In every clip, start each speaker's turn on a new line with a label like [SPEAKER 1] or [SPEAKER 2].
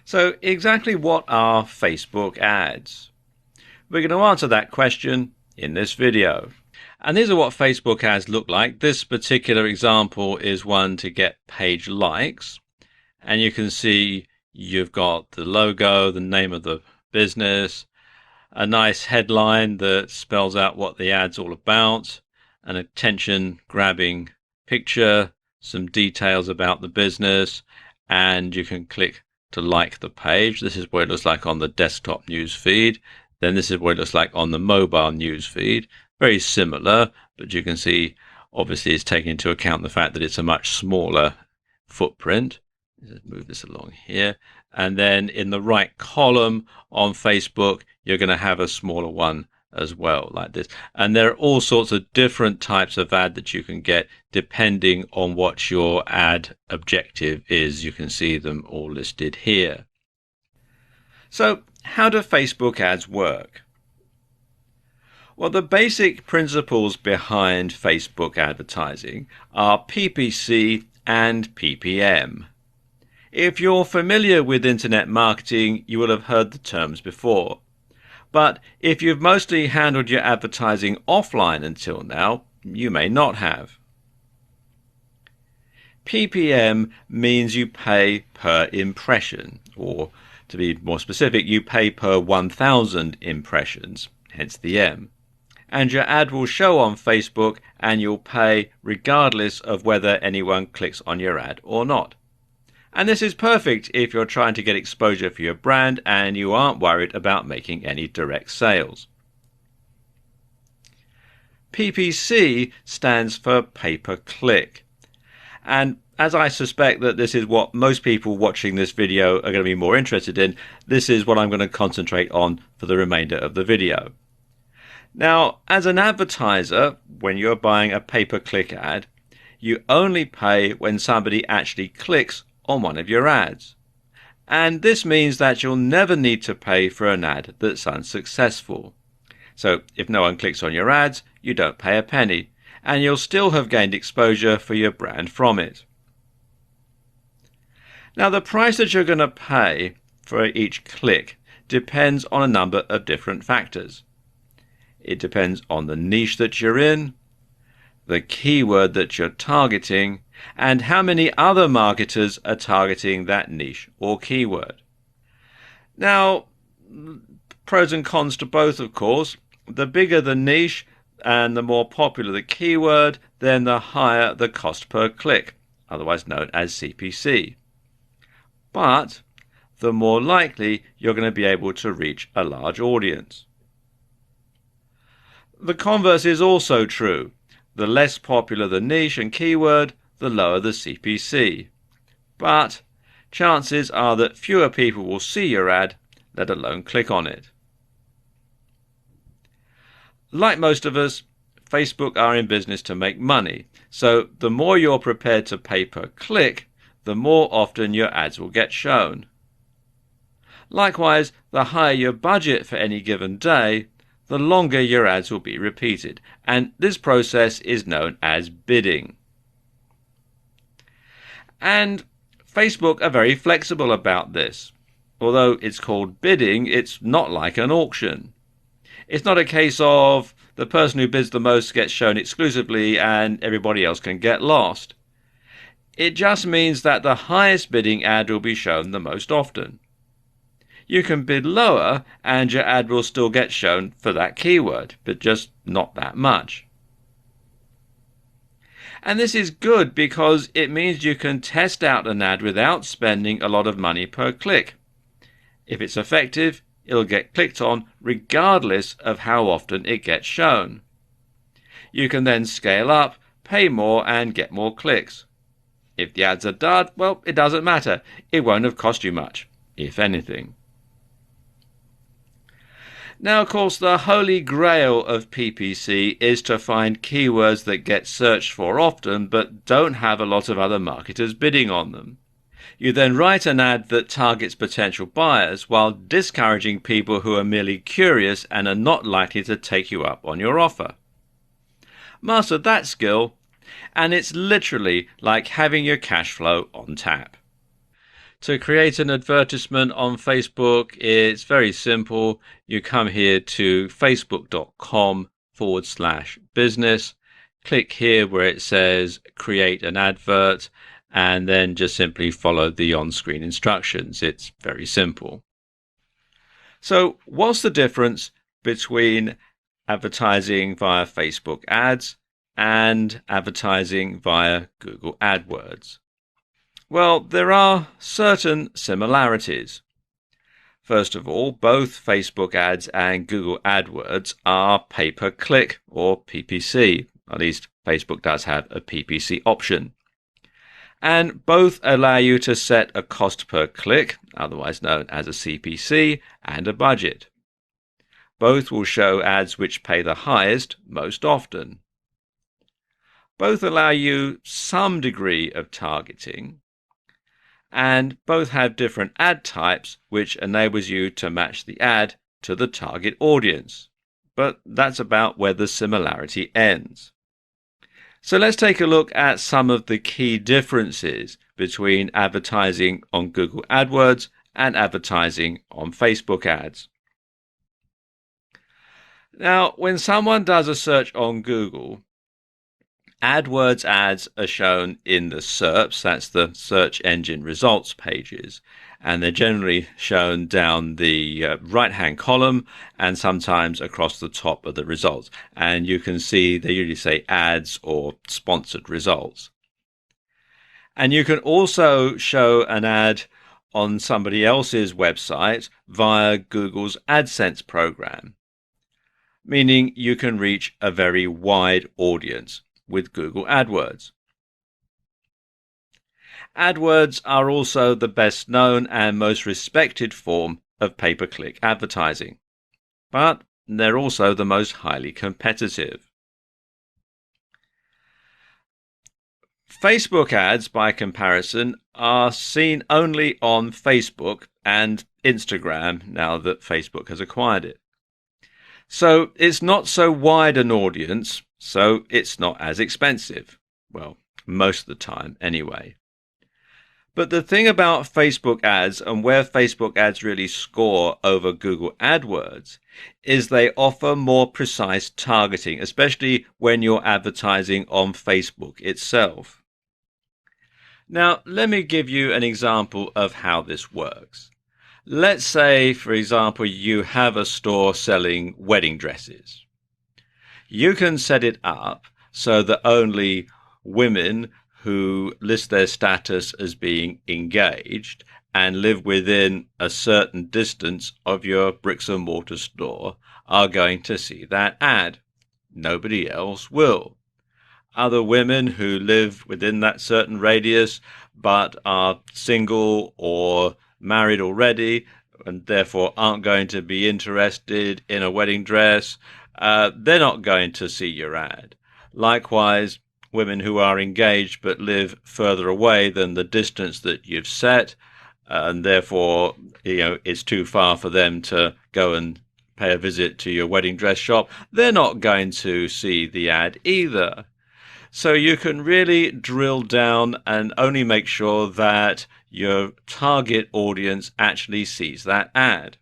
[SPEAKER 1] So exactly what are Facebook ads? We're going to answer that question in this video. And these are what Facebook ads look like. This particular example is one to get page likes. And you can see you've got the logo, the name of the business, a nice headline that spells out what the ad's all about, an attention-grabbing picture, some details about the business, and you can click to like the page. This is what it looks like on the desktop news feed. Then this is what it looks like on the mobile news feed. Very similar, but you can see obviously it's taking into account the fact that it's a much smaller footprint. Let's move this along here. And then in the right column on Facebook, you're going to have a smaller one as well, like this. And there are all sorts of different types of ad that you can get depending on what your ad objective is. You can see them all listed here. So how do Facebook ads work? Well, the basic principles behind Facebook advertising are PPC and PPM. If you're familiar with internet marketing, you will have heard the terms before. But if you've mostly handled your advertising offline until now, you may not have. PPM means you pay per impression, or to be more specific, you pay per 1,000 impressions, hence the M. And your ad will show on Facebook and you'll pay regardless of whether anyone clicks on your ad or not. And this is perfect if you're trying to get exposure for your brand and you aren't worried about making any direct sales. PPC stands for pay-per-click. And as I suspect that this is what most people watching this video are going to be more interested in, this is what I'm going to concentrate on for the remainder of the video. Now, as an advertiser, when you're buying a pay-per-click ad, you only pay when somebody actually clicks on one of your ads. And this means that you'll never need to pay for an ad that's unsuccessful. So if no one clicks on your ads, you don't pay a penny, and you'll still have gained exposure for your brand from it. Now, the price that you're going to pay for each click depends on a number of different factors. It depends on the niche that you're in, the keyword that you're targeting, and how many other marketers are targeting that niche or keyword. Now, pros and cons to both, of course. The bigger the niche and the more popular the keyword, then the higher the cost per click, otherwise known as CPC. But the more likely you're going to be able to reach a large audience. The converse is also true. The less popular the niche and keyword, the lower the CPC. But chances are that fewer people will see your ad, let alone click on it. Like most of us, Facebook are in business to make money, so the more you're prepared to pay per click, the more often your ads will get shown. Likewise, the higher your budget for any given day, the longer your ads will be repeated, and this process is known as bidding. And Facebook are very flexible about this. Although it's called bidding, it's not like an auction. It's not a case of the person who bids the most gets shown exclusively and everybody else can get lost. It just means that the highest bidding ad will be shown the most often. You can bid lower and your ad will still get shown for that keyword, but just not that much. And this is good because it means you can test out an ad without spending a lot of money per click. If it's effective, it'll get clicked on regardless of how often it gets shown. You can then scale up, pay more and get more clicks. If the ads are dud, well, it doesn't matter. It won't have cost you much, if anything. Now, of course, the holy grail of PPC is to find keywords that get searched for often but don't have a lot of other marketers bidding on them. You then write an ad that targets potential buyers while discouraging people who are merely curious and are not likely to take you up on your offer. Master that skill, and it's literally like having your cash flow on tap. To create an advertisement on Facebook, it's very simple. You come here to facebook.com/business, click here where it says create an advert, and then just simply follow the on-screen instructions. It's very simple. So what's the difference between advertising via Facebook ads and advertising via Google AdWords? Well, there are certain similarities. First of all, both Facebook ads and Google AdWords are pay-per-click or PPC. At least Facebook does have a PPC option. And both allow you to set a cost per click, otherwise known as a CPC, and a budget. Both will show ads which pay the highest most often. Both allow you some degree of targeting, and both have different ad types which enables you to match the ad to the target audience. But that's about where the similarity ends. So let's take a look at some of the key differences between advertising on Google AdWords and advertising on Facebook ads. Now, when someone does a search on Google, AdWords ads are shown in the SERPs, that's the search engine results pages, and they're generally shown down the right-hand column and sometimes across the top of the results. And you can see they usually say ads or sponsored results. And you can also show an ad on somebody else's website via Google's AdSense program, meaning you can reach a very wide audience with Google AdWords. AdWords are also the best known and most respected form of pay-per-click advertising, but they're also the most highly competitive. Facebook ads, by comparison, are seen only on Facebook and Instagram now that Facebook has acquired it. So it's not so wide an audience, so it's not as expensive. Well, most of the time anyway. But the thing about Facebook ads and where Facebook ads really score over Google AdWords is they offer more precise targeting, especially when you're advertising on Facebook itself. Now, let me give you an example of how this works. Let's say, for example, you have a store selling wedding dresses. You can set it up so that only women who list their status as being engaged and live within a certain distance of your bricks and mortar store are going to see that ad. Nobody else will. Other women who live within that certain radius but are single or married already and therefore aren't going to be interested in a wedding dress, they're not going to see your ad. Likewise, women who are engaged but live further away than the distance that you've set, and therefore it's too far for them to go and pay a visit to your wedding dress shop, they're not going to see the ad either. So you can really drill down and only make sure that your target audience actually sees that ad.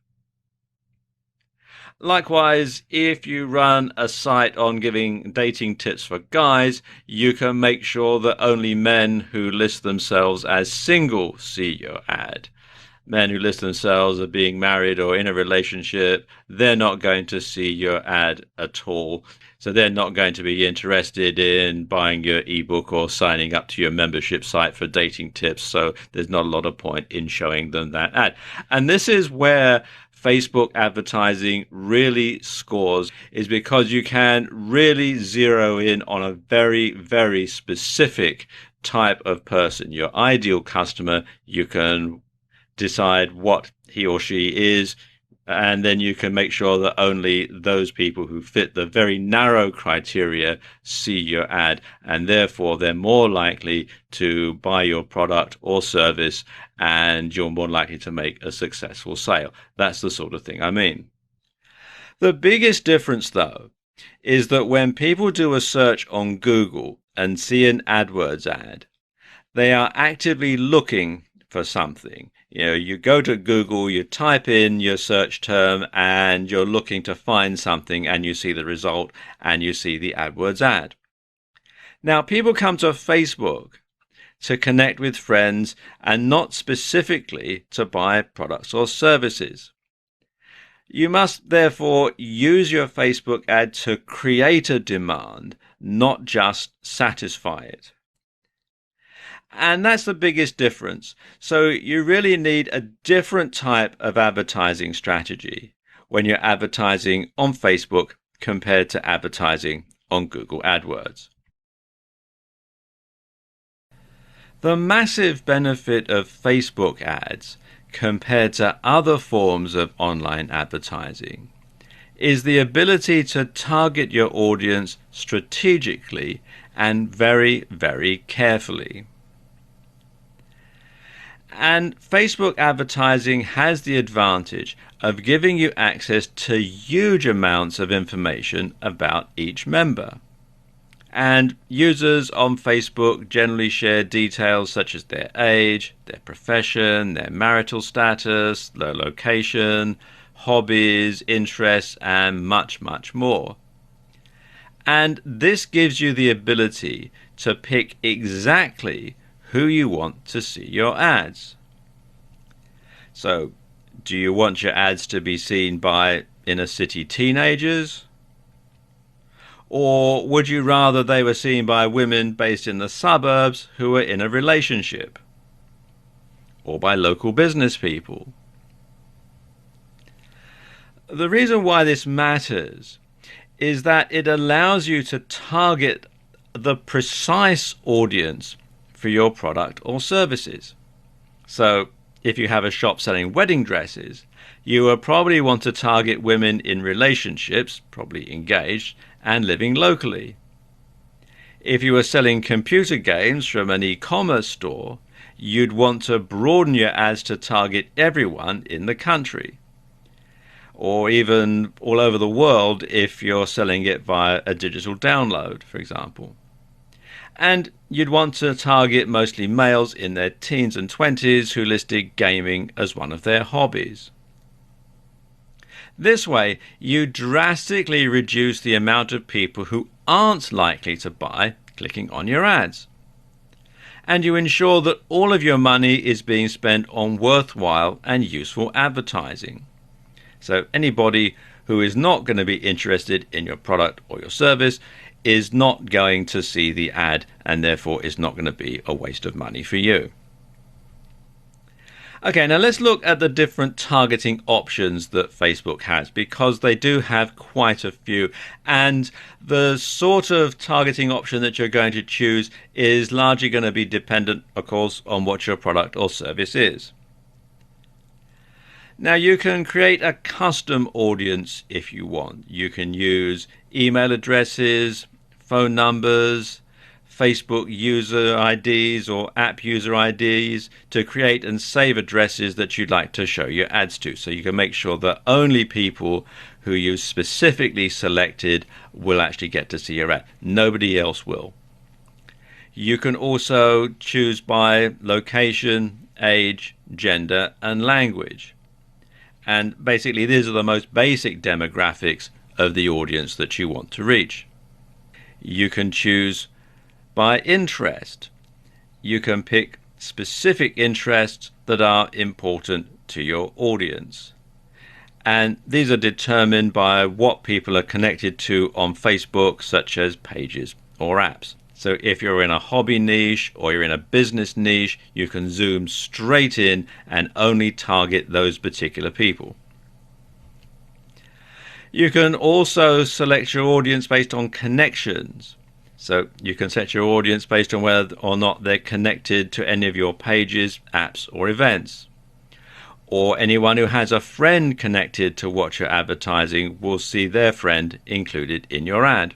[SPEAKER 1] Likewise, if you run a site on giving dating tips for guys, you can make sure that only men who list themselves as single see your ad. Men who list themselves as being married or in a relationship, they're not going to see your ad at all. So they're not going to be interested in buying your ebook or signing up to your membership site for dating tips. So there's not a lot of point in showing them that ad. And this is where Facebook advertising really scores, is because you can really zero in on a very, very specific type of person. Your ideal customer, you can decide what he or she is, and then you can make sure that only those people who fit the very narrow criteria see your ad, and therefore they're more likely to buy your product or service, and you're more likely to make a successful sale. That's the sort of thing I mean. The biggest difference, though, is that when people do a search on Google and see an AdWords ad, they are actively looking for something. You go to Google, you type in your search term, and you're looking to find something, and you see the result, and you see the AdWords ad. Now, people come to Facebook to connect with friends and not specifically to buy products or services. You must therefore use your Facebook ad to create a demand, not just satisfy it. And that's the biggest difference. So you really need a different type of advertising strategy when you're advertising on Facebook compared to advertising on Google AdWords. The massive benefit of Facebook ads compared to other forms of online advertising is the ability to target your audience strategically and very, very carefully. And Facebook advertising has the advantage of giving you access to huge amounts of information about each member. And users on Facebook generally share details such as their age, their profession, their marital status, their location, hobbies, interests, and much, much more. And this gives you the ability to pick exactly who you want to see your ads. So, do you want your ads to be seen by inner city teenagers? Or would you rather they were seen by women based in the suburbs who are in a relationship? Or by local business people? The reason why this matters is that it allows you to target the precise audience for your product or services. So, if you have a shop selling wedding dresses, you will probably want to target women in relationships, probably engaged, and living locally. If you were selling computer games from an e-commerce store, you'd want to broaden your ads to target everyone in the country, or even all over the world if you're selling it via a digital download, for example. And you'd want to target mostly males in their teens and 20s who listed gaming as one of their hobbies. This way, you drastically reduce the amount of people who aren't likely to buy clicking on your ads. And you ensure that all of your money is being spent on worthwhile and useful advertising. So anybody who is not going to be interested in your product or your service is not going to see the ad, and therefore is not going to be a waste of money for you. Okay, now let's look at the different targeting options that Facebook has, because they do have quite a few, and the sort of targeting option that you're going to choose is largely going to be dependent, of course, on what your product or service is. Now, you can create a custom audience if you want. You can use email addresses, phone numbers, Facebook user IDs or app user IDs to create and save addresses that you'd like to show your ads to. So you can make sure that only people who you specifically selected will actually get to see your ad. Nobody else will. You can also choose by location, age, gender, and language. And basically, these are the most basic demographics of the audience that you want to reach. You can choose by interest. You can pick specific interests that are important to your audience. And these are determined by what people are connected to on Facebook, such as pages or apps. So if you're in a hobby niche or you're in a business niche, you can zoom straight in and only target those particular people. You can also select your audience based on connections. So you can set your audience based on whether or not they're connected to any of your pages, apps, or events. Or anyone who has a friend connected to what you're advertising will see their friend included in your ad.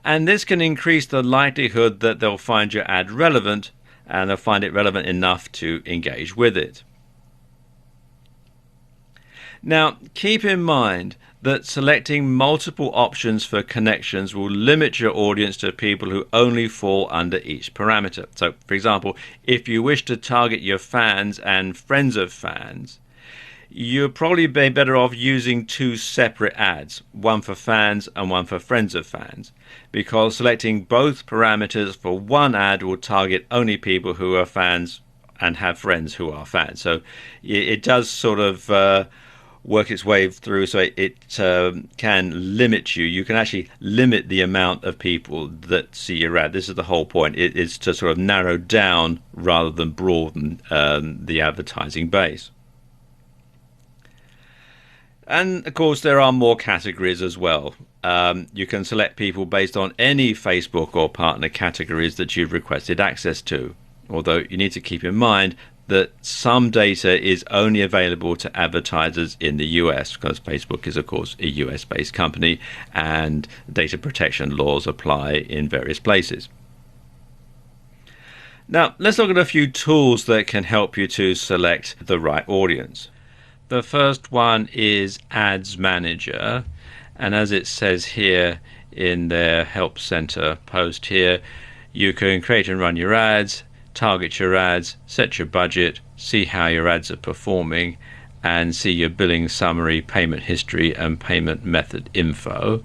[SPEAKER 1] And this can increase the likelihood that they'll find your ad relevant, and they'll find it relevant enough to engage with it. Now, keep in mind that selecting multiple options for connections will limit your audience to people who only fall under each parameter. So, for example, if you wish to target your fans and friends of fans, you'll probably be better off using two separate ads, one for fans and one for friends of fans, because selecting both parameters for one ad will target only people who are fans and have friends who are fans. So it does sort of work its way through, so it can limit you. You can actually limit the amount of people that see your ad. This is the whole point. It is to sort of narrow down rather than broaden the advertising base. And of course, there are more categories as well. You can select people based on any Facebook or partner categories that you've requested access to. Although you need to keep in mind that some data is only available to advertisers in the US, because Facebook is, of course, a US-based company, and data protection laws apply in various places. Now, let's look at a few tools that can help you to select the right audience. The first one is Ads Manager, and as it says here in their Help Center post here, you can create and run your ads, target your ads, set your budget, see how your ads are performing, and see your billing summary, payment history, and payment method info.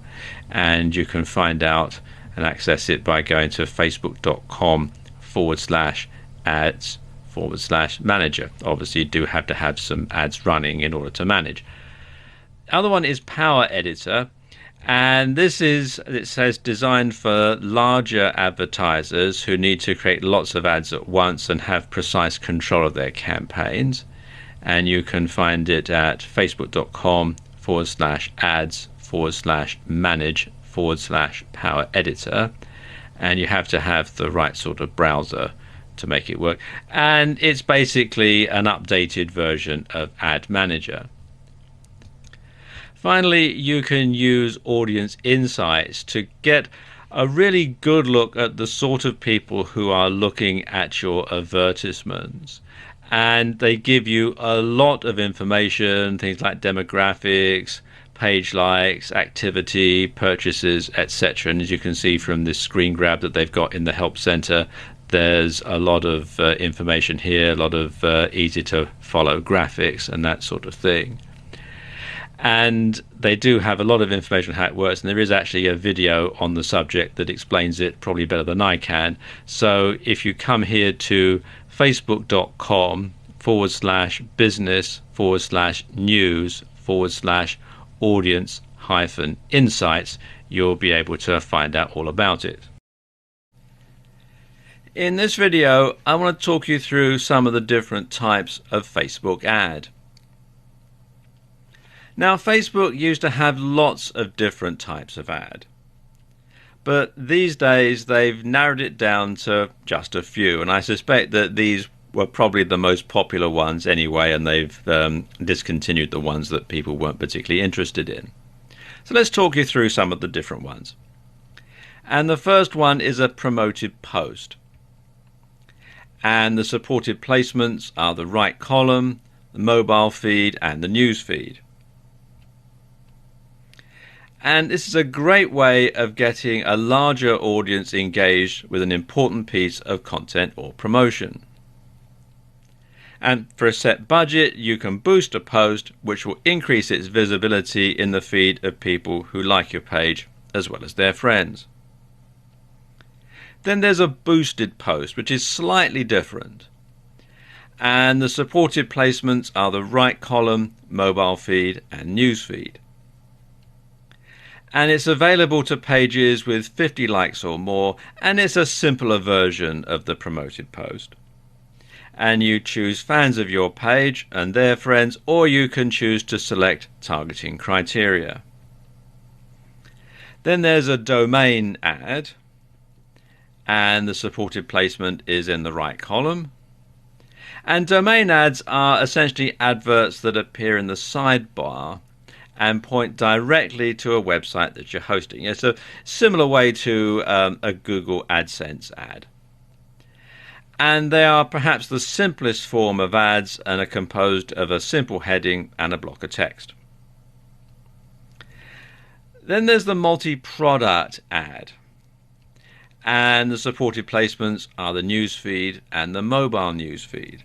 [SPEAKER 1] And you can find out and access it by going to facebook.com/ads/manager. Obviously, you do have to have some ads running in order to manage. The other one is Power Editor, and this is, it says, designed for larger advertisers who need to create lots of ads at once and have precise control of their campaigns. And you can find it at facebook.com/ads/manage/Power Editor, and you have to have the right sort of browser to make it work. And it's basically an updated version of Ad Manager. Finally, you can use Audience Insights to get a really good look at the sort of people who are looking at your advertisements. And they give you a lot of information, things like demographics, page likes, activity, purchases, etc. And as you can see from this screen grab that they've got in the Help Center, there's a lot of information here, a lot of easy to follow graphics and that sort of thing. And they do have a lot of information on how it works, and there is actually a video on the subject that explains it probably better than I can. So if you come here to facebook.com/business/news/audience-insights, you'll be able to find out all about it. In this video, I want to talk you through some of the different types of Facebook ad. Now, Facebook used to have lots of different types of ad, but these days they've narrowed it down to just a few, and I suspect that these were probably the most popular ones anyway, and they've discontinued the ones that people weren't particularly interested in. So let's talk you through some of the different ones. And the first one is a promoted post. And the supported placements are the right column, the mobile feed, and the news feed. And this is a great way of getting a larger audience engaged with an important piece of content or promotion. And for a set budget, you can boost a post which will increase its visibility in the feed of people who like your page as well as their friends. Then there's a boosted post, which is slightly different. And the supported placements are the right column, mobile feed, and news feed. And it's available to pages with 50 likes or more, and it's a simpler version of the promoted post. And you choose fans of your page and their friends, or you can choose to select targeting criteria. Then there's a domain ad, and the supported placement is in the right column. And domain ads are essentially adverts that appear in the sidebar and point directly to a website that you're hosting. It's a similar way to a Google AdSense ad. and they are perhaps the simplest form of ads and are composed of a simple heading and a block of text. Then there's the multi-product ad, and the supported placements are the newsfeed and the mobile newsfeed.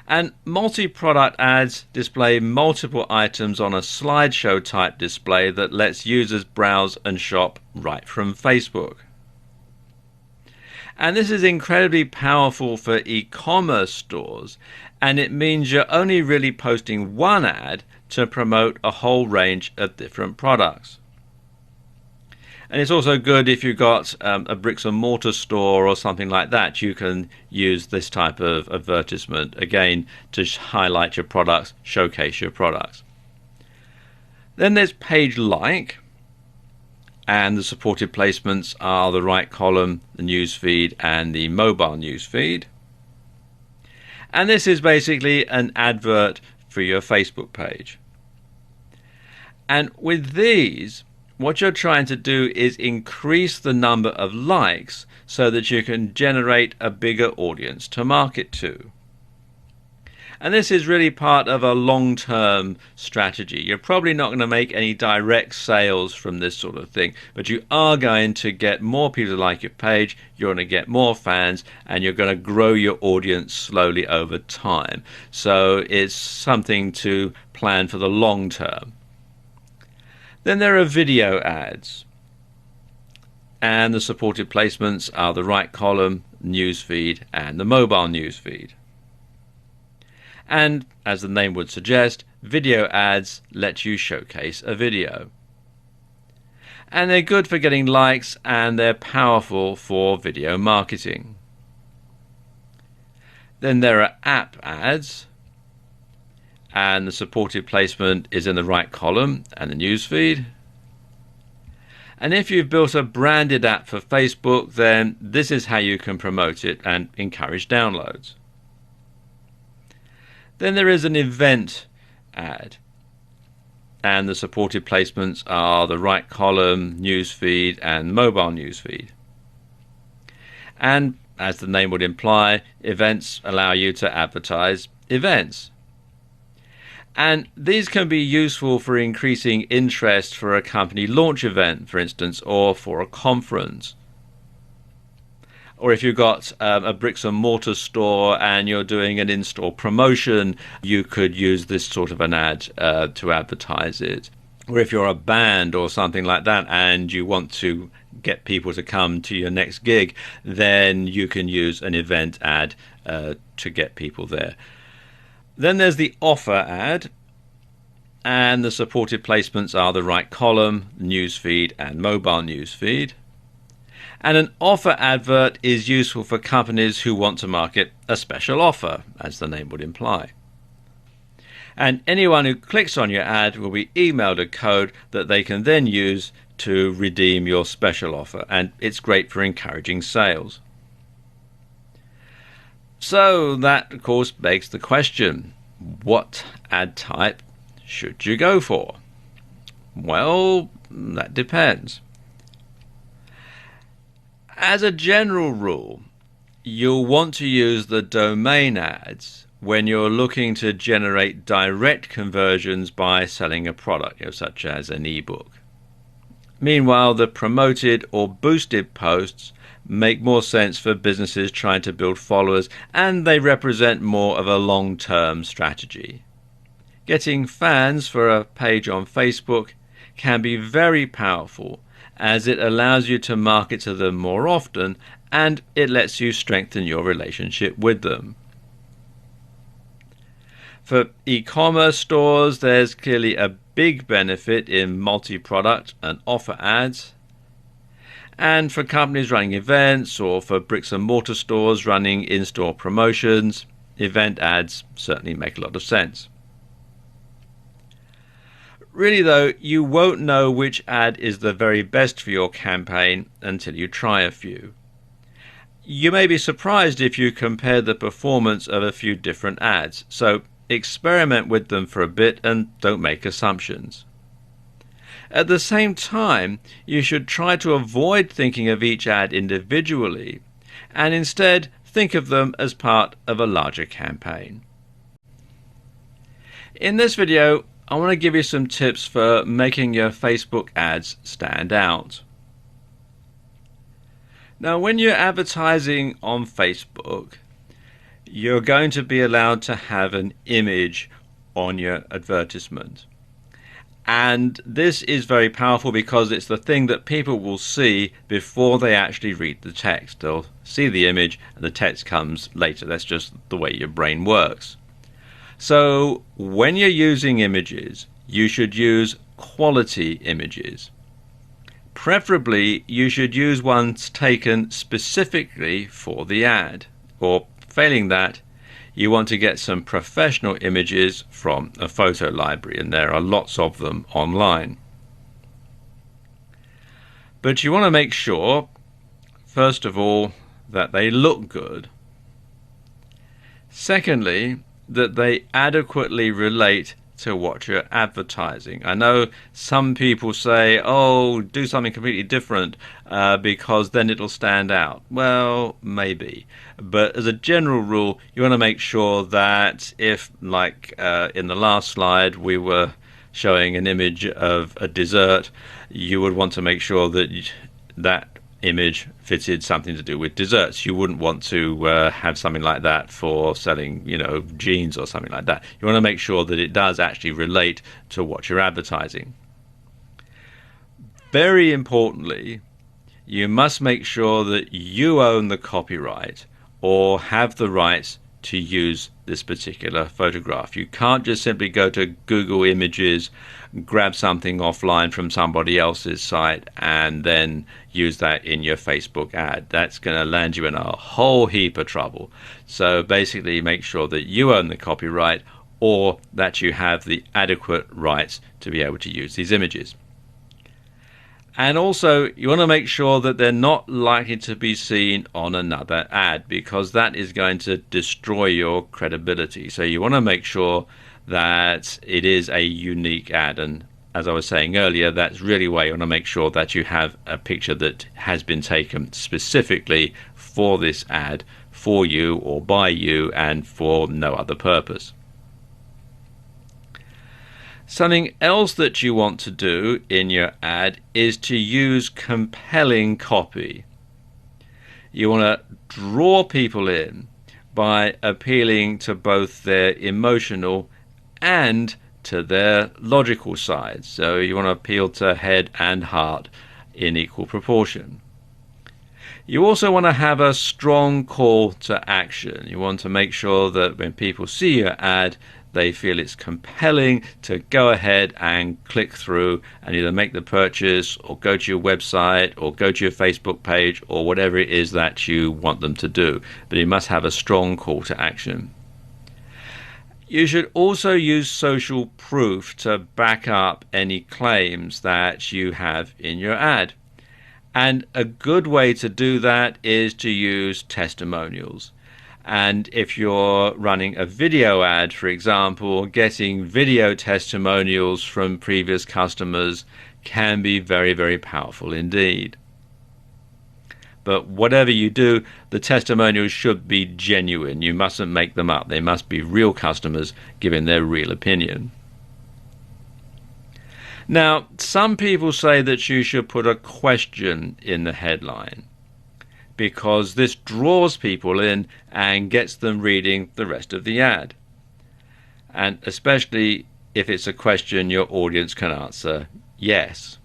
[SPEAKER 1] And multi-product ads display multiple items on a slideshow type display that lets users browse and shop right from Facebook. And this is incredibly powerful for e-commerce stores, and it means you're only really posting one ad to promote a whole range of different products. And it's also good if you've got a bricks and mortar store or something like that. You can use this type of advertisement again to highlight your products, showcase your products. Then there's page like, and the supported placements are the right column, the newsfeed, and the mobile newsfeed. And this is basically an advert for your Facebook page. And with these, what you're trying to do is increase the number of likes so that you can generate a bigger audience to market to. And this is really part of a long-term strategy. You're probably not going to make any direct sales from this sort of thing, but you are going to get more people to like your page, you're going to get more fans, and you're going to grow your audience slowly over time. So it's something to plan for the long term. Then there are video ads, and the supported placements are the right column, newsfeed, and the mobile newsfeed. And as the name would suggest, video ads let you showcase a video. And they're good for getting likes, and they're powerful for video marketing. Then there are app ads, and the supported placement is in the right column and the newsfeed. And if you've built a branded app for Facebook, then this is how you can promote it and encourage downloads. Then there is an event ad, and the supported placements are the right column, newsfeed, and mobile newsfeed. And as the name would imply, events allow you to advertise events. And these can be useful for increasing interest for a company launch event, for instance, or for a conference. Or if you've got a bricks and mortar store and you're doing an in-store promotion, you could use this sort of an ad to advertise it. Or if you're a band or something like that and you want to get people to come to your next gig, then you can use an event ad to get people there. Then there's the offer ad, and the supported placements are the right column, newsfeed, and mobile newsfeed. And an offer advert is useful for companies who want to market a special offer, as the name would imply. And anyone who clicks on your ad will be emailed a code that they can then use to redeem your special offer, and it's great for encouraging sales. So that, of course, begs the question, what ad type should you go for? Well, that depends. As a general rule, you'll want to use the domain ads when you're looking to generate direct conversions by selling a product, such as an ebook. Meanwhile, the promoted or boosted posts make more sense for businesses trying to build followers, and they represent more of a long-term strategy. Getting fans for a page on Facebook can be very powerful, as it allows you to market to them more often, and it lets you strengthen your relationship with them. For e-commerce stores, there's clearly a big benefit in multi-product and offer ads. And for companies running events, or for bricks and mortar stores running in-store promotions, event ads certainly make a lot of sense. Really though, you won't know which ad is the very best for your campaign until you try a few. You may be surprised if you compare the performance of a few different ads, so experiment with them for a bit and don't make assumptions. At the same time, you should try to avoid thinking of each ad individually, and instead think of them as part of a larger campaign. In this video, I want to give you some tips for making your Facebook ads stand out. Now, when you're advertising on Facebook, you're going to be allowed to have an image on your advertisement. And this is very powerful because it's the thing that people will see before they actually read the text. They'll see the image and the text comes later. That's just the way your brain works. So when you're using images, you should use quality images. Preferably, you should use ones taken specifically for the ad, or failing that, you want to get some professional images from a photo library, and there are lots of them online. But you want to make sure, first of all, that they look good. Secondly, that they adequately relate to what you're advertising. I know some people say, oh, do something completely different because then it'll stand out. Well, maybe. But as a general rule, you want to make sure that if, like in the last slide, we were showing an image of a dessert, you would want to make sure that that image fitted something to do with desserts. You wouldn't want to have something like that for selling, jeans or something like that. You want to make sure that it does actually relate to what you're advertising. Very importantly, you must make sure that you own the copyright or have the rights to use this particular photograph. You can't just simply go to Google Images, grab something offline from somebody else's site and then use that in your Facebook ad. That's going to land you in a whole heap of trouble. So basically make sure that you own the copyright or that you have the adequate rights to be able to use these images. And also, you want to make sure that they're not likely to be seen on another ad, because that is going to destroy your credibility. So you want to make sure that it is a unique ad. And as I was saying earlier, that's really why you want to make sure that you have a picture that has been taken specifically for this ad, for you or by you, and for no other purpose. Something else that you want to do in your ad is to use compelling copy. You want to draw people in by appealing to both their emotional and to their logical side. So you want to appeal to head and heart in equal proportion. You also want to have a strong call to action. You want to make sure that when people see your ad, they feel it's compelling to go ahead and click through and either make the purchase or go to your website or go to your Facebook page or whatever it is that you want them to do. But you must have a strong call to action. You should also use social proof to back up any claims that you have in your ad. And a good way to do that is to use testimonials. And if you're running a video ad, for example, getting video testimonials from previous customers can be very, very powerful indeed. But whatever you do, the testimonials should be genuine. You mustn't make them up. They must be real customers giving their real opinion. Now, some people say that you should put a question in the headline, because this draws people in and gets them reading the rest of the ad. And especially if it's a question your audience can answer yes.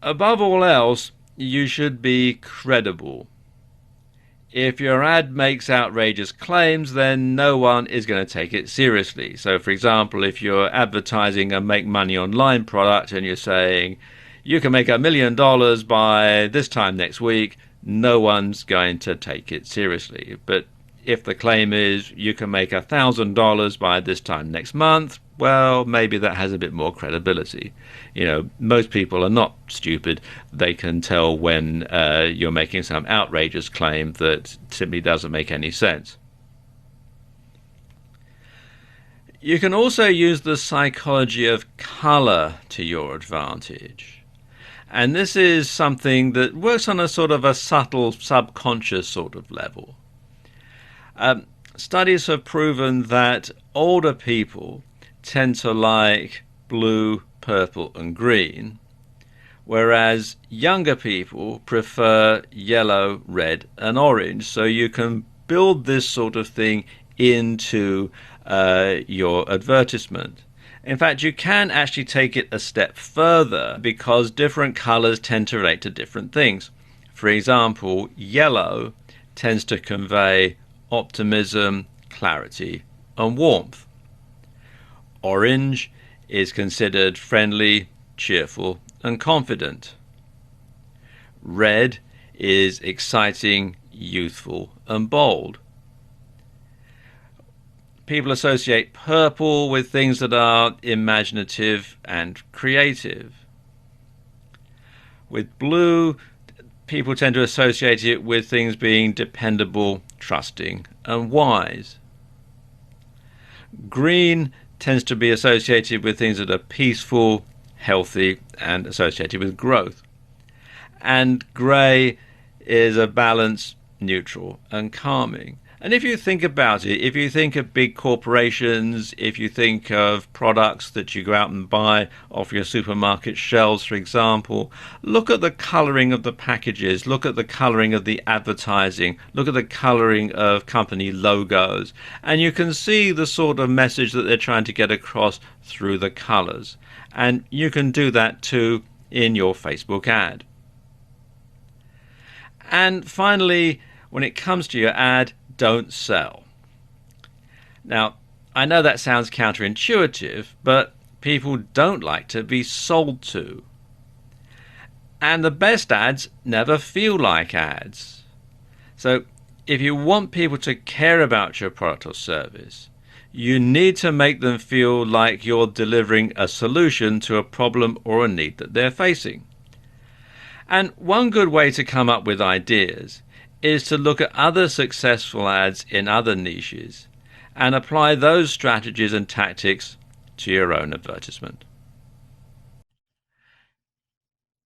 [SPEAKER 1] Above all else, you should be credible. If your ad makes outrageous claims, then no one is going to take it seriously. So, for example, if you're advertising a make money online product and you're saying, you can make $1 million by this time next week, no one's going to take it seriously. But if the claim is you can make $1,000 by this time next month, well, maybe that has a bit more credibility. Most people are not stupid. They can tell when you're making some outrageous claim that simply doesn't make any sense. You can also use the psychology of color to your advantage. And this is something that works on a sort of a subtle subconscious sort of level. Studies have proven that older people tend to like blue, purple and green, whereas younger people prefer yellow, red and orange. So you can build this sort of thing into your advertisement. In fact, you can actually take it a step further because different colors tend to relate to different things. For example, yellow tends to convey optimism, clarity and warmth. Orange is considered friendly, cheerful and confident. Red is exciting, youthful and bold. People associate purple with things that are imaginative and creative. With blue, people tend to associate it with things being dependable, trusting and wise. Green tends to be associated with things that are peaceful, healthy and associated with growth. And grey is a balance, neutral and calming. And if you think about it, if you think of big corporations, if you think of products that you go out and buy off your supermarket shelves, for example, look at the colouring of the packages, look at the colouring of the advertising, look at the colouring of company logos, and you can see the sort of message that they're trying to get across through the colours. And you can do that too in your Facebook ad. And finally, when it comes to your ad, don't sell. Now, I know that sounds counterintuitive, but people don't like to be sold to. And the best ads never feel like ads. So if you want people to care about your product or service, you need to make them feel like you're delivering a solution to a problem or a need that they're facing. And one good way to come up with ideas is to look at other successful ads in other niches and apply those strategies and tactics to your own advertisement.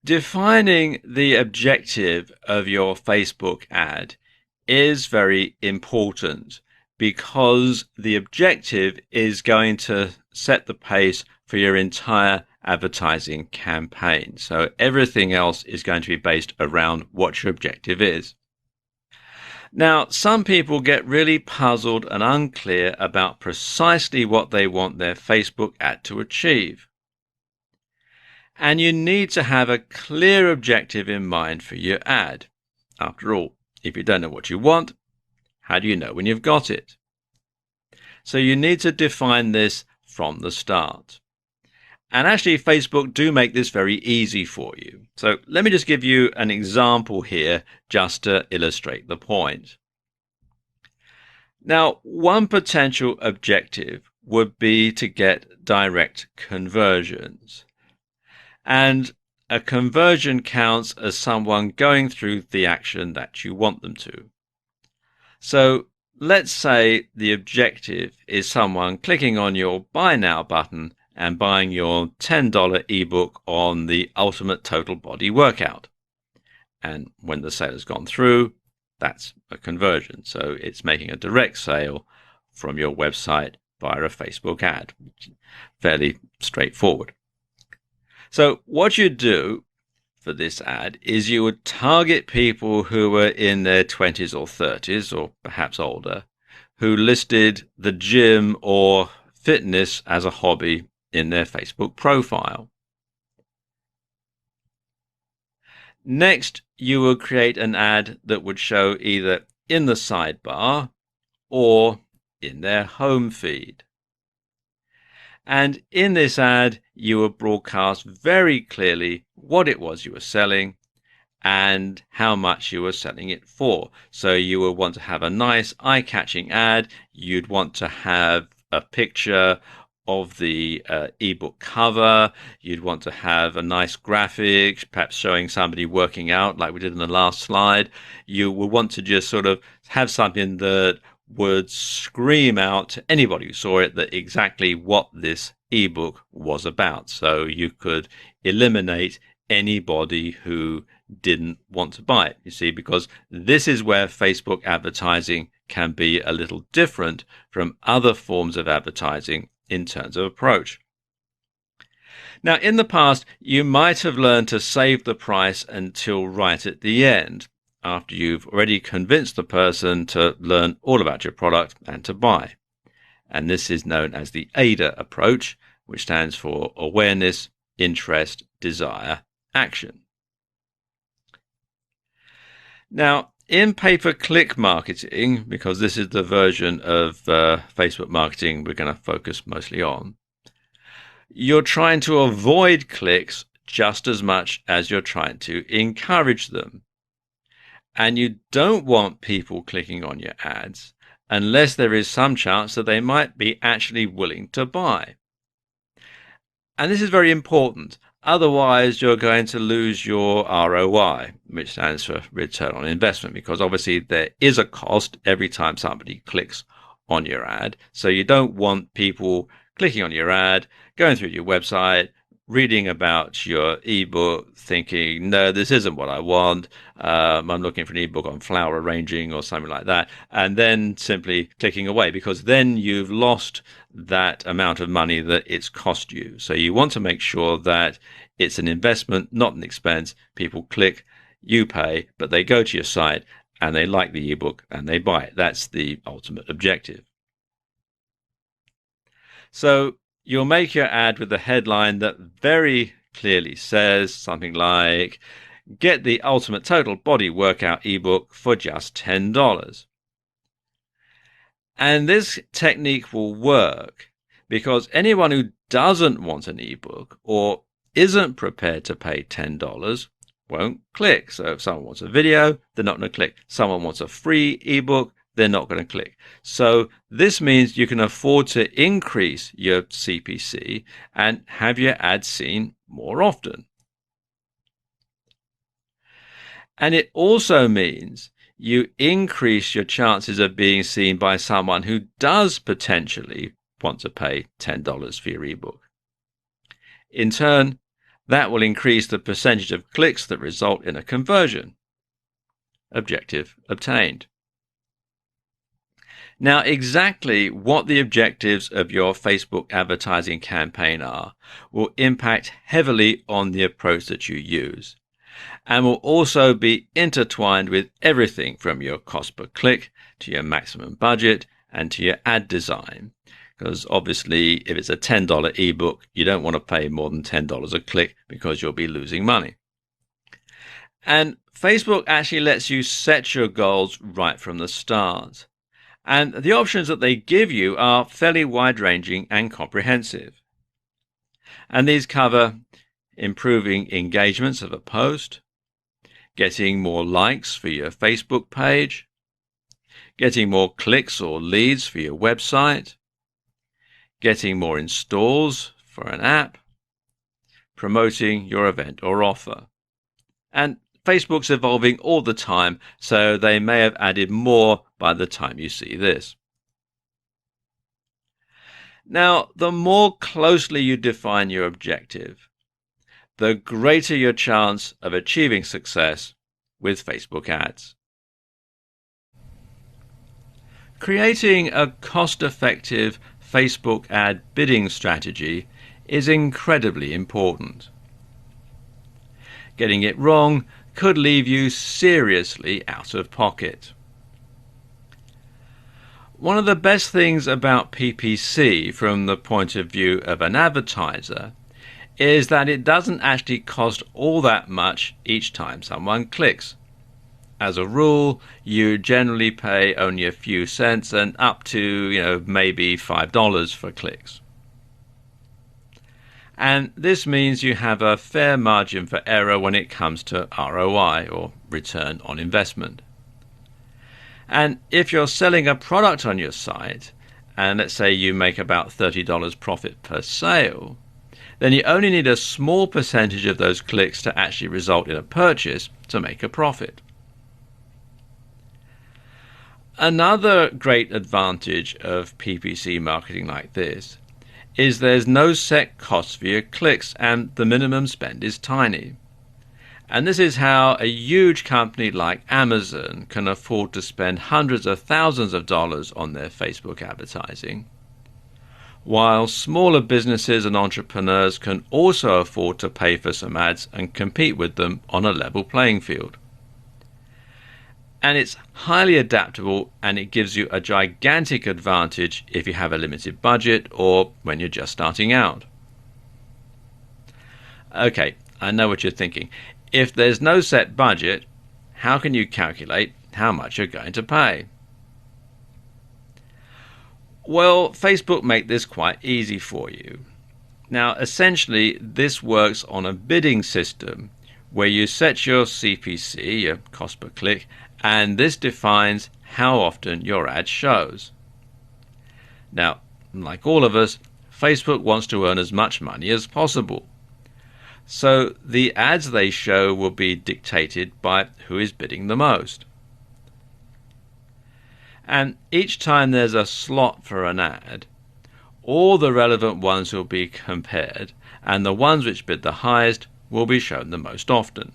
[SPEAKER 1] Defining the objective of your Facebook ad is very important because the objective is going to set the pace for your entire advertising campaign. So everything else is going to be based around what your objective is. Now, some people get really puzzled and unclear about precisely what they want their Facebook ad to achieve. And you need to have a clear objective in mind for your ad. After all, if you don't know what you want, how do you know when you've got it? So you need to define this from the start. And actually, Facebook do make this very easy for you. So let me just give you an example here just to illustrate the point. Now, one potential objective would be to get direct conversions. And a conversion counts as someone going through the action that you want them to. So let's say the objective is someone clicking on your Buy Now button and buying your $10 ebook on the ultimate total body workout. And when the sale has gone through, that's a conversion. So it's making a direct sale from your website via a Facebook ad. Fairly straightforward. So what you do for this ad is you would target people who were in their 20s or 30s or perhaps older, who listed the gym or fitness as a hobby in their Facebook profile. Next, you will create an ad that would show either in the sidebar or in their home feed. And in this ad, you will broadcast very clearly what it was you were selling and how much you were selling it for. So you will want to have a nice eye-catching ad. You'd want to have a picture of the ebook cover. You'd want to have a nice graphic, perhaps showing somebody working out like we did in the last slide. You will want to just sort of have something that would scream out to anybody who saw it that exactly what this ebook was about. So you could eliminate anybody who didn't want to buy it. You see, because this is where Facebook advertising can be a little different from other forms of advertising in terms of approach. Now, in the past, you might have learned to save the price until right at the end, after you've already convinced the person to learn all about your product and to buy. And this is known as the AIDA approach, which stands for awareness, interest, desire, action. Now, in pay-per-click marketing, because this is the version of Facebook marketing we're going to focus mostly on, you're trying to avoid clicks just as much as you're trying to encourage them. And you don't want people clicking on your ads unless there is some chance that they might be actually willing to buy. And this is very important. Otherwise, you're going to lose your ROI, which stands for return on investment, because obviously there is a cost every time somebody clicks on your ad. So you don't want people clicking on your ad, going through your website, reading about your ebook, thinking, no, this isn't what I want. I'm looking for an ebook on flower arranging or something like that, and then simply clicking away, because then you've lost that amount of money that it's cost you. So you want to make sure that it's an investment, not an expense. People click, you pay, but they go to your site and they like the ebook and they buy it. That's the ultimate objective. So you'll make your ad with a headline that very clearly says something like, get the ultimate total body workout ebook for just $10. And this technique will work because anyone who doesn't want an ebook or isn't prepared to pay $10 won't click. So if someone wants a video, they're not going to click. Someone wants a free ebook, they're not going to click. So this means you can afford to increase your CPC and have your ads seen more often. And it also means you increase your chances of being seen by someone who does potentially want to pay $10 for your ebook. In turn, that will increase the percentage of clicks that result in a conversion. Objective obtained. Now, exactly what the objectives of your Facebook advertising campaign are will impact heavily on the approach that you use, and will also be intertwined with everything from your cost per click to your maximum budget and to your ad design. Because obviously, if it's a $10 ebook, you don't want to pay more than $10 a click because you'll be losing money. And Facebook actually lets you set your goals right from the start. And the options that they give you are fairly wide-ranging and comprehensive. And these cover improving engagements of a post, getting more likes for your Facebook page, getting more clicks or leads for your website, getting more installs for an app, promoting your event or offer. And Facebook's evolving all the time, so they may have added more by the time you see this. Now, the more closely you define your objective, the greater your chance of achieving success with Facebook ads. Creating a cost-effective Facebook ad bidding strategy is incredibly important. Getting it wrong could leave you seriously out of pocket. One of the best things about PPC from the point of view of an advertiser is that it doesn't actually cost all that much each time someone clicks. As a rule, you generally pay only a few cents and up to, maybe $5 for clicks. And this means you have a fair margin for error when it comes to ROI, or return on investment. And if you're selling a product on your site, and let's say you make about $30 profit per sale, then you only need a small percentage of those clicks to actually result in a purchase to make a profit. Another great advantage of PPC marketing like this is there's no set cost for your clicks and the minimum spend is tiny. And this is how a huge company like Amazon can afford to spend hundreds of thousands of dollars on their Facebook advertising, while smaller businesses and entrepreneurs can also afford to pay for some ads and compete with them on a level playing field. And it's highly adaptable, and it gives you a gigantic advantage if you have a limited budget or when you're just starting out. Okay, I know what you're thinking. If there's no set budget, how can you calculate how much you're going to pay? Well, Facebook make this quite easy for you. Now, essentially, this works on a bidding system where you set your CPC, your cost per click, and this defines how often your ad shows. Now, like all of us, Facebook wants to earn as much money as possible. So the ads they show will be dictated by who is bidding the most. And each time there's a slot for an ad, all the relevant ones will be compared, and the ones which bid the highest will be shown the most often.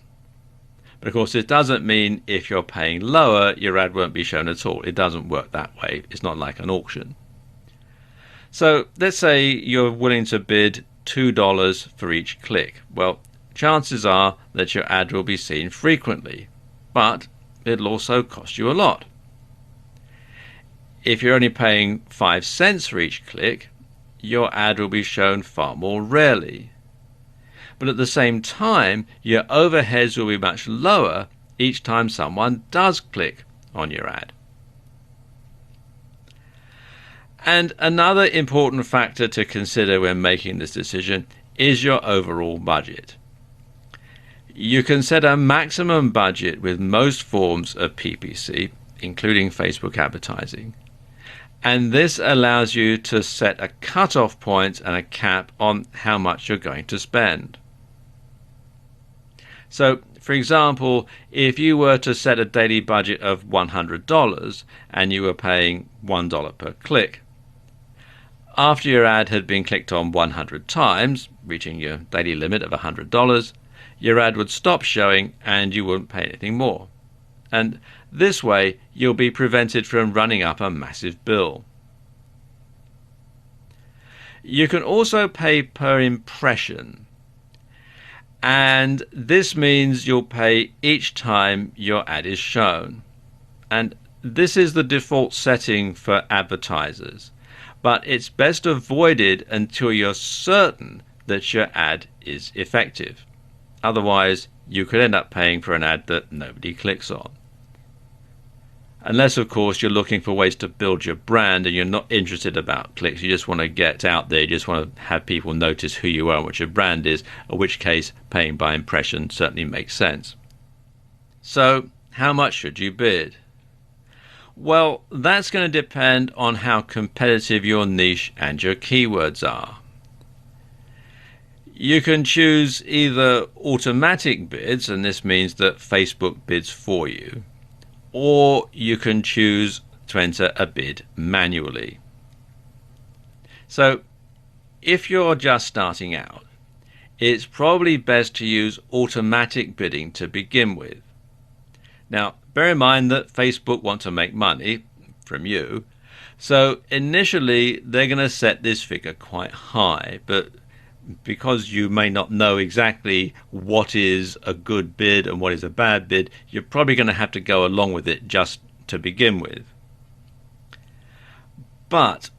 [SPEAKER 1] But of course, it doesn't mean if you're paying lower, your ad won't be shown at all. It doesn't work that way. It's not like an auction. So let's say you're willing to bid $2 for each click. Well, chances are that your ad will be seen frequently, but it'll also cost you a lot. If you're only paying 5 cents for each click, your ad will be shown far more rarely. But at the same time, your overheads will be much lower each time someone does click on your ad. And another important factor to consider when making this decision is your overall budget. You can set a maximum budget with most forms of PPC, including Facebook advertising. And this allows you to set a cutoff point and a cap on how much you're going to spend. So, for example, if you were to set a daily budget of $100 and you were paying $1 per click, after your ad had been clicked on 100 times, reaching your daily limit of $100, your ad would stop showing and you wouldn't pay anything more. And this way, you'll be prevented from running up a massive bill. You can also pay per impression. And this means you'll pay each time your ad is shown. And this is the default setting for advertisers. But it's best avoided until you're certain that your ad is effective. Otherwise, you could end up paying for an ad that nobody clicks on. Unless, of course, you're looking for ways to build your brand and you're not interested about clicks. You just want to get out there. You just want to have people notice who you are and what your brand is, in which case paying by impression certainly makes sense. So, how much should you bid? Well, that's going to depend on how competitive your niche and your keywords are. You can choose either automatic bids, and this means that Facebook bids for you, or you can choose to enter a bid manually. So, if you're just starting out, it's probably best to use automatic bidding to begin with. Now, bear in mind that Facebook want to make money from you, so initially they're going to set this figure quite high, but because you may not know exactly what is a good bid and what is a bad bid, you're probably going to have to go along with it just to begin with. But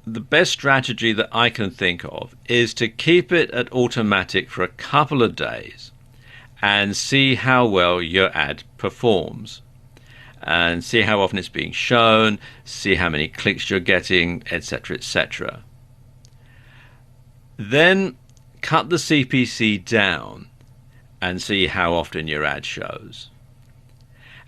[SPEAKER 1] the best strategy that I can think of is to keep it at automatic for a couple of days and see how well your ad performs, and see how often it's being shown, see how many clicks you're getting, etc., etc. Then cut the CPC down and see how often your ad shows.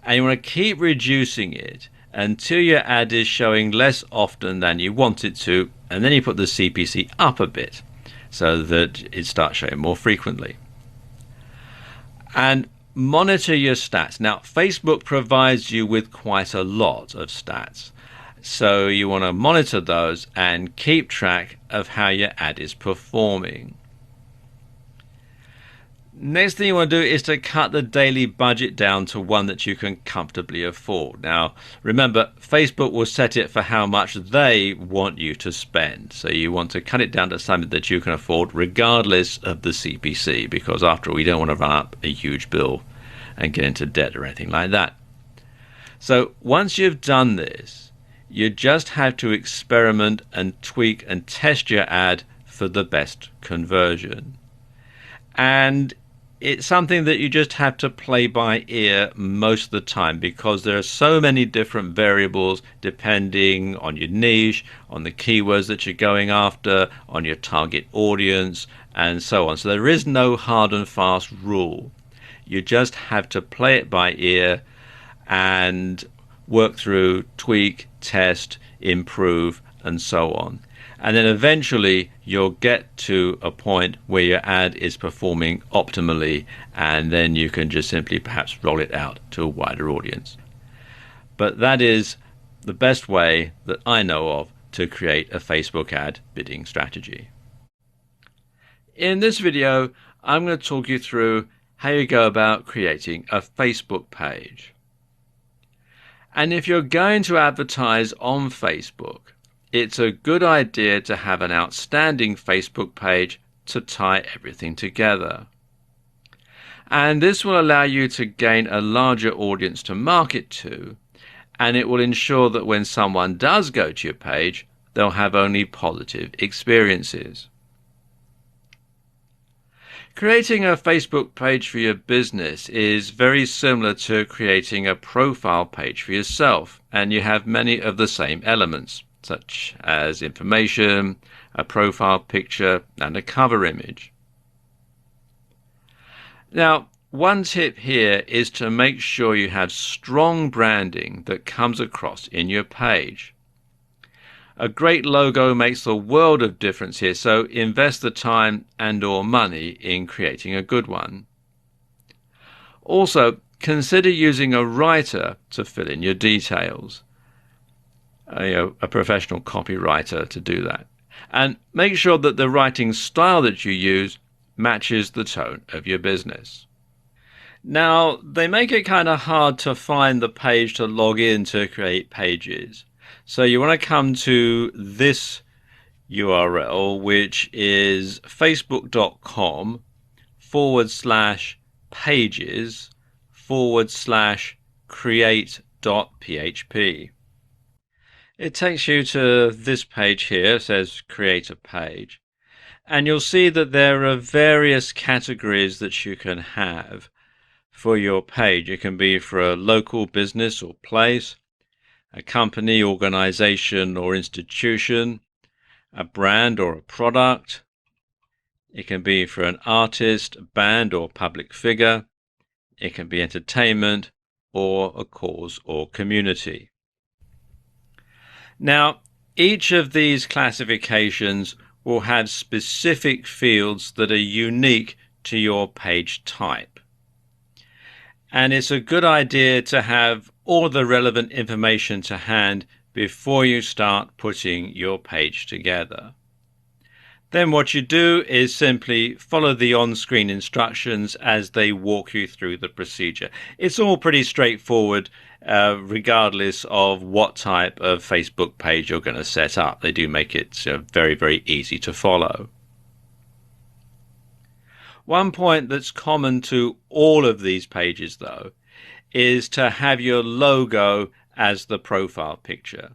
[SPEAKER 1] And you want to keep reducing it until your ad is showing less often than you want it to, and then you put the CPC up a bit so that it starts showing more frequently. And monitor your stats. Now, Facebook provides you with quite a lot of stats, so you want to monitor those and keep track of how your ad is performing. Next thing you want to do is to cut the daily budget down to one that you can comfortably afford. Now, remember, Facebook will set it for how much they want you to spend. So you want to cut it down to something that you can afford regardless of the CPC, because after all, you don't want to run up a huge bill and get into debt or anything like that. So once you've done this, you just have to experiment and tweak and test your ad for the best conversion. And it's something that you just have to play by ear most of the time, because there are so many different variables depending on your niche, on the keywords that you're going after, on your target audience, and so on. So there is no hard and fast rule. You just have to play it by ear and work through, tweak, test, improve, and so on. And then eventually you'll get to a point where your ad is performing optimally, and then you can just simply perhaps roll it out to a wider audience. But that is the best way that I know of to create a Facebook ad bidding strategy. In this video, I'm going to talk you through how you go about creating a Facebook page. And if you're going to advertise on Facebook, it's a good idea to have an outstanding Facebook page to tie everything together. And this will allow you to gain a larger audience to market to, and it will ensure that when someone does go to your page, they'll have only positive experiences. Creating a Facebook page for your business is very similar to creating a profile page for yourself, and you have many of the same elements, such as information, a profile picture, and a cover image. Now, one tip here is to make sure you have strong branding that comes across in your page. A great logo makes a world of difference here, so invest the time and/or money in creating a good one. Also, consider using a writer to fill in your details. A professional copywriter to do that. And make sure that the writing style that you use matches the tone of your business. Now, they make it kind of hard to find the page to log in to create pages. So you want to come to this URL, which is facebook.com/pages/create.php. It takes you to this page here. It says create a page. And you'll see that there are various categories that you can have for your page. It can be for a local business or place, a company, organization, or institution, a brand or a product. It can be for an artist, band, or public figure. It can be entertainment or a cause or community. Now, each of these classifications will have specific fields that are unique to your page type. And it's a good idea to have all the relevant information to hand before you start putting your page together. Then what you do is simply follow the on-screen instructions as they walk you through the procedure. It's all pretty straightforward, regardless of what type of Facebook page you're going to set up. They do make it very, very easy to follow. One point that's common to all of these pages, though, is to have your logo as the profile picture.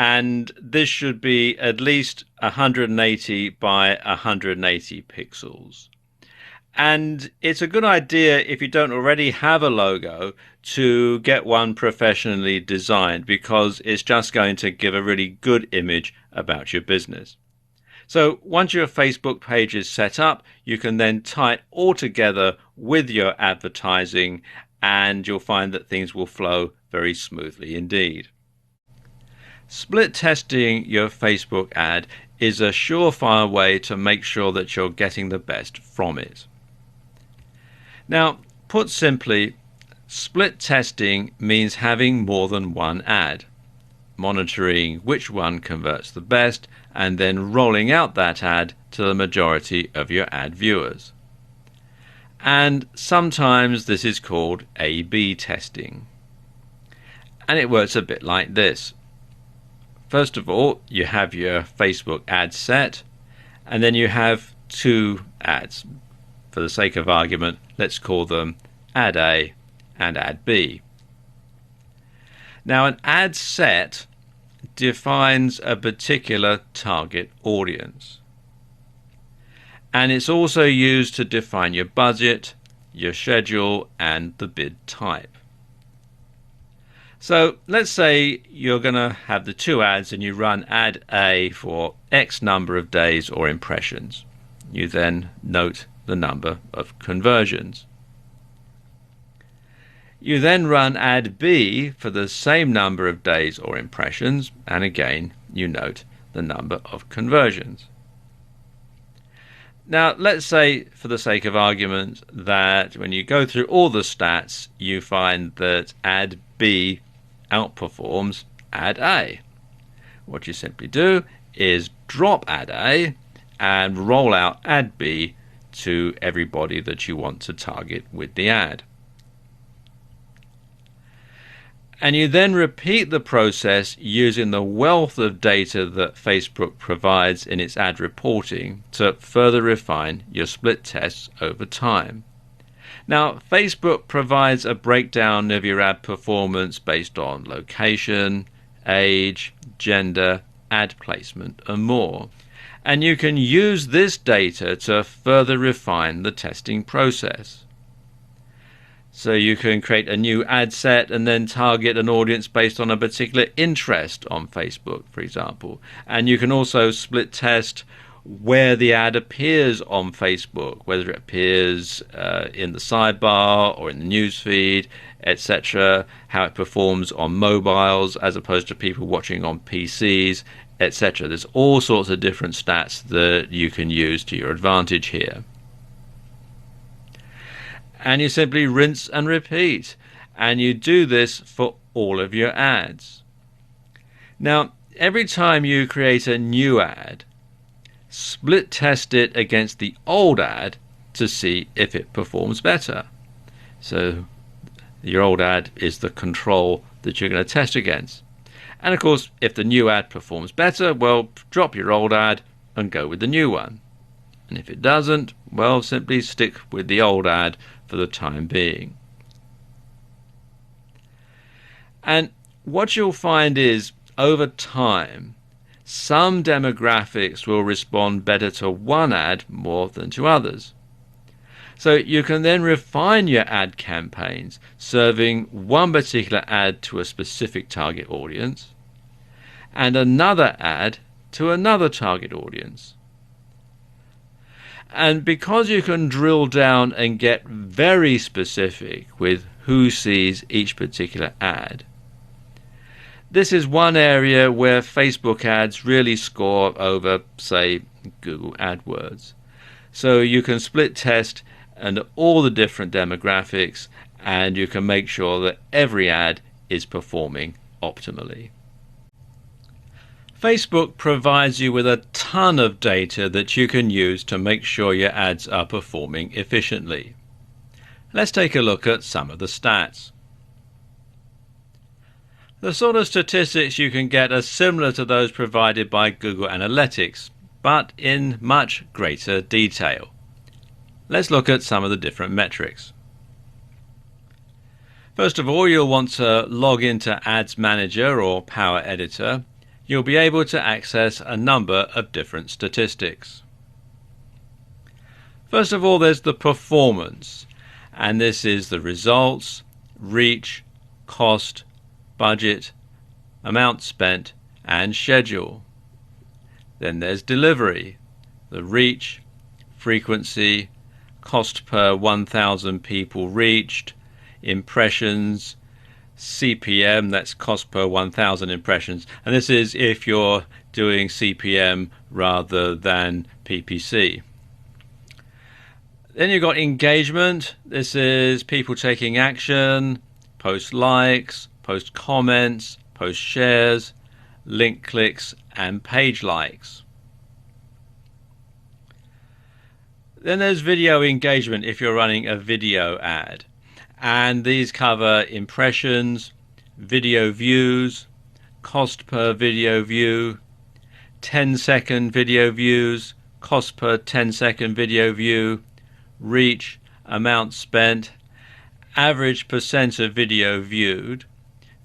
[SPEAKER 1] And this should be at least 180 by 180 pixels. And it's a good idea, if you don't already have a logo, to get one professionally designed, because it's just going to give a really good image about your business. So once your Facebook page is set up, you can then tie it all together with your advertising, and you'll find that things will flow very smoothly indeed. Split testing your Facebook ad is a surefire way to make sure that you're getting the best from it. Now, put simply, split testing means having more than one ad, monitoring which one converts the best, and then rolling out that ad to the majority of your ad viewers. And sometimes this is called A/B testing. And it works a bit like this. First of all, you have your Facebook ad set, and then you have two ads. For the sake of argument, let's call them ad A and ad B. Now, an ad set defines a particular target audience. And it's also used to define your budget, your schedule, and the bid type. So let's say you're going to have the two ads and you run ad A for X number of days or impressions. You then note the number of conversions. You then run ad B for the same number of days or impressions, and again you note the number of conversions. Now let's say, for the sake of argument, that when you go through all the stats you find that ad B outperforms ad A. What you simply do is drop ad A and roll out ad B to everybody that you want to target with the ad. And you then repeat the process using the wealth of data that Facebook provides in its ad reporting to further refine your split tests over time. Now, Facebook provides a breakdown of your ad performance based on location, age, gender, ad placement, and more. And you can use this data to further refine the testing process. So you can create a new ad set and then target an audience based on a particular interest on Facebook, for example. And you can also split test where the ad appears on Facebook, whether it appears in the sidebar or in the newsfeed, etc., how it performs on mobiles as opposed to people watching on PCs, etc. There's all sorts of different stats that you can use to your advantage here. And you simply rinse and repeat, and you do this for all of your ads. Now, every time you create a new ad, split test it against the old ad to see if it performs better. So your old ad is the control that you're going to test against. And of course, if the new ad performs better, well, drop your old ad and go with the new one. And if it doesn't, well, simply stick with the old ad for the time being. And what you'll find is, over time, some demographics will respond better to one ad more than to others. So you can then refine your ad campaigns, serving one particular ad to a specific target audience and another ad to another target audience. And because you can drill down and get very specific with who sees each particular ad, this is one area where Facebook ads really score over, say, Google AdWords. So you can split test and all the different demographics, and you can make sure that every ad is performing optimally. Facebook provides you with a ton of data that you can use to make sure your ads are performing efficiently. Let's take a look at some of the stats. The sort of statistics you can get are similar to those provided by Google Analytics, but in much greater detail. Let's look at some of the different metrics. First of all, you'll want to log into Ads Manager or Power Editor. You'll be able to access a number of different statistics. First of all, there's the performance, and this is the results, reach, cost, budget, amount spent, and schedule. Then there's delivery, the reach, frequency, cost per 1,000 people reached, impressions, CPM, that's cost per 1,000 impressions, and this is if you're doing CPM rather than PPC. Then you've got engagement. This is people taking action, post likes, post comments, post shares, link clicks, and page likes. Then there's video engagement if you're running a video ad. And these cover impressions, video views, cost per video view, 10-second video views, cost per 10-second video view, reach, amount spent, average percent of video viewed,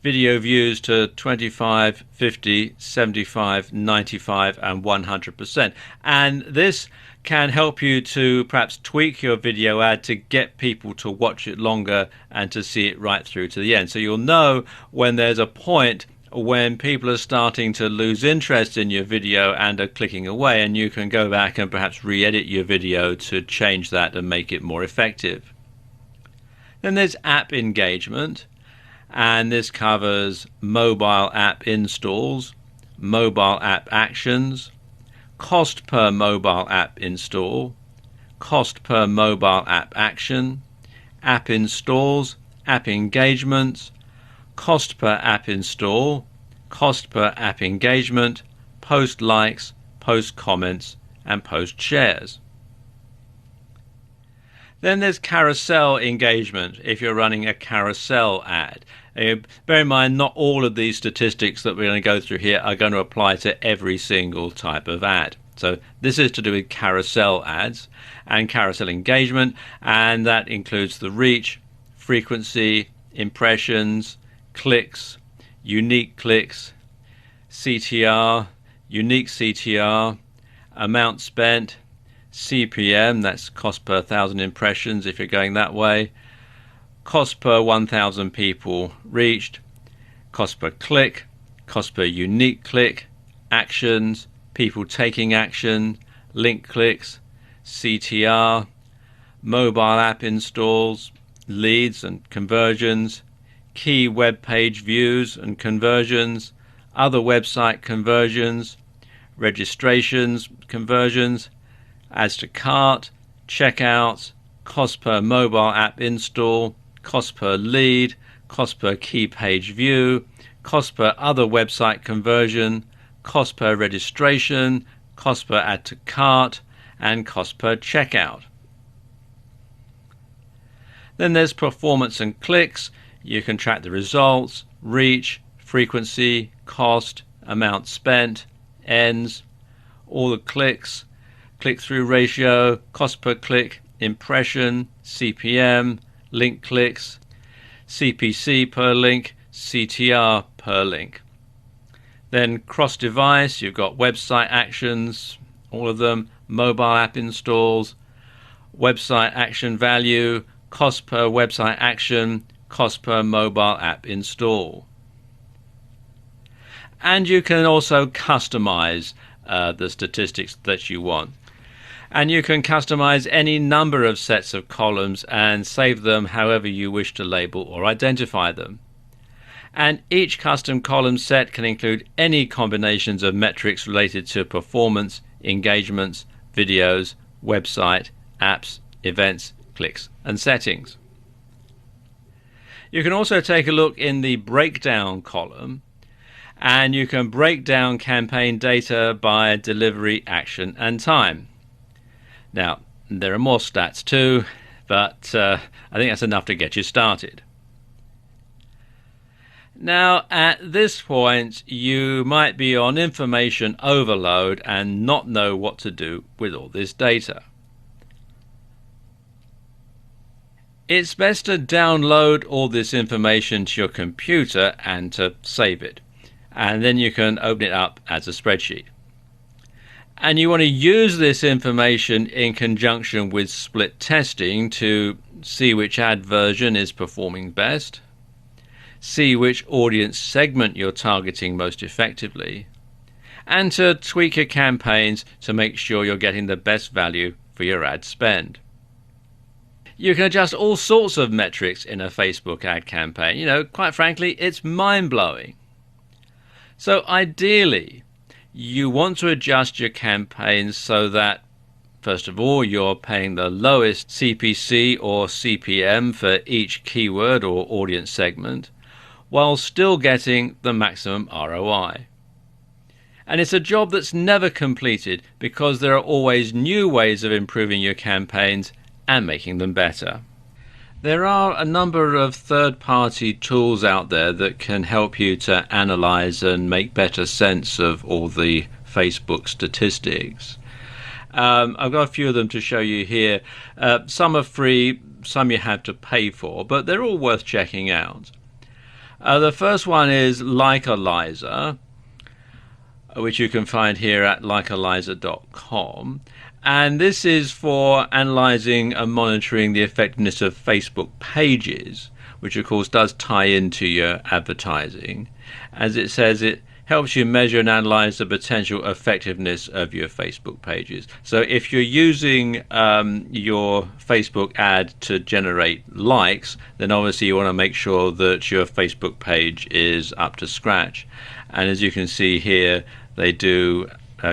[SPEAKER 1] video views to 25, 50, 75, 95 and 100%. And this can help you to perhaps tweak your video ad to get people to watch it longer and to see it right through to the end. So you'll know when there's a point when people are starting to lose interest in your video and are clicking away, and you can go back and perhaps re-edit your video to change that and make it more effective. Then there's app engagement, and this covers mobile app installs, mobile app actions, cost per mobile app install, cost per mobile app action, app installs, app engagements, cost per app install, cost per app engagement, post likes, post comments and post shares. Then there's carousel engagement if you're running a carousel ad. Bear in mind, not all of these statistics that we're going to go through here are going to apply to every single type of ad. So this is to do with carousel ads and carousel engagement, and that includes the reach, frequency, impressions, clicks, unique clicks, CTR, unique CTR, amount spent, CPM, that's cost per 1,000 impressions if you're going that way, cost per 1,000 people reached, cost per click, cost per unique click, actions, people taking action, link clicks, CTR, mobile app installs, leads and conversions, key web page views and conversions, other website conversions, registrations, conversions, adds to cart, checkouts, cost per mobile app install, cost per lead, cost per key page view, cost per other website conversion, cost per registration, cost per add to cart, and cost per checkout. Then there's performance and clicks. You can track the results, reach, frequency, cost, amount spent, ends, all the clicks, click-through ratio, cost per click, impression, CPM, link clicks, CPC per link, CTR per link. Then cross-device, you've got website actions, all of them, mobile app installs, website action value, cost per website action, cost per mobile app install. And you can also customize the statistics that you want. And you can customize any number of sets of columns and save them however you wish to label or identify them. And each custom column set can include any combinations of metrics related to performance, engagements, videos, website, apps, events, clicks, and settings. You can also take a look in the breakdown column, and you can break down campaign data by delivery, action, and time. Now, there are more stats too, but I think that's enough to get you started. Now, at this point, you might be on information overload and not know what to do with all this data. It's best to download all this information to your computer and to save it. And then you can open it up as a spreadsheet. And you want to use this information in conjunction with split testing to see which ad version is performing best, see which audience segment you're targeting most effectively, and to tweak your campaigns to make sure you're getting the best value for your ad spend. You can adjust all sorts of metrics in a Facebook ad campaign. You know, quite frankly, it's mind-blowing. So ideally, you want to adjust your campaigns so that, first of all, you're paying the lowest CPC or CPM for each keyword or audience segment, while still getting the maximum ROI. And it's a job that's never completed because there are always new ways of improving your campaigns and making them better. There are a number of third-party tools out there that can help you to analyze and make better sense of all the Facebook statistics. I've got a few of them to show you here. Some are free, some you have to pay for, but they're all worth checking out. The first one is Likealyzer, which you can find here at likealyzer.com. And this is for analyzing and monitoring the effectiveness of Facebook pages, which of course does tie into your advertising. As it says, it helps you measure and analyze the potential effectiveness of your Facebook pages. So if you're using your Facebook ad to generate likes, then obviously you want to make sure that your Facebook page is up to scratch. And as you can see here, they do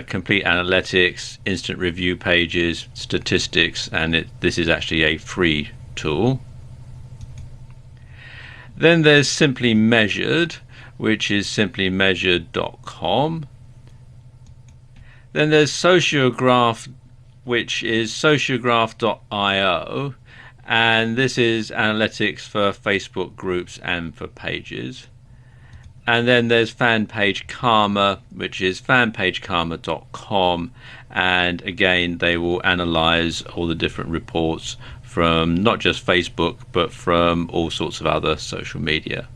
[SPEAKER 1] complete analytics, instant review pages, statistics, and this is actually a free tool. Then there's Simply Measured, which is simplymeasured.com. Then there's Sociograph, which is sociograph.io, and this is analytics for Facebook groups and for pages. And then there's Fanpage Karma, which is fanpagekarma.com, and again they will analyze all the different reports from not just Facebook but from all sorts of other social media.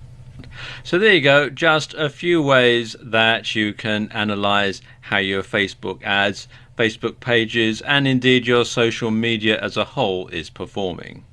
[SPEAKER 1] So there you go, just a few ways that you can analyze how your Facebook ads, Facebook pages, and indeed your social media as a whole is performing.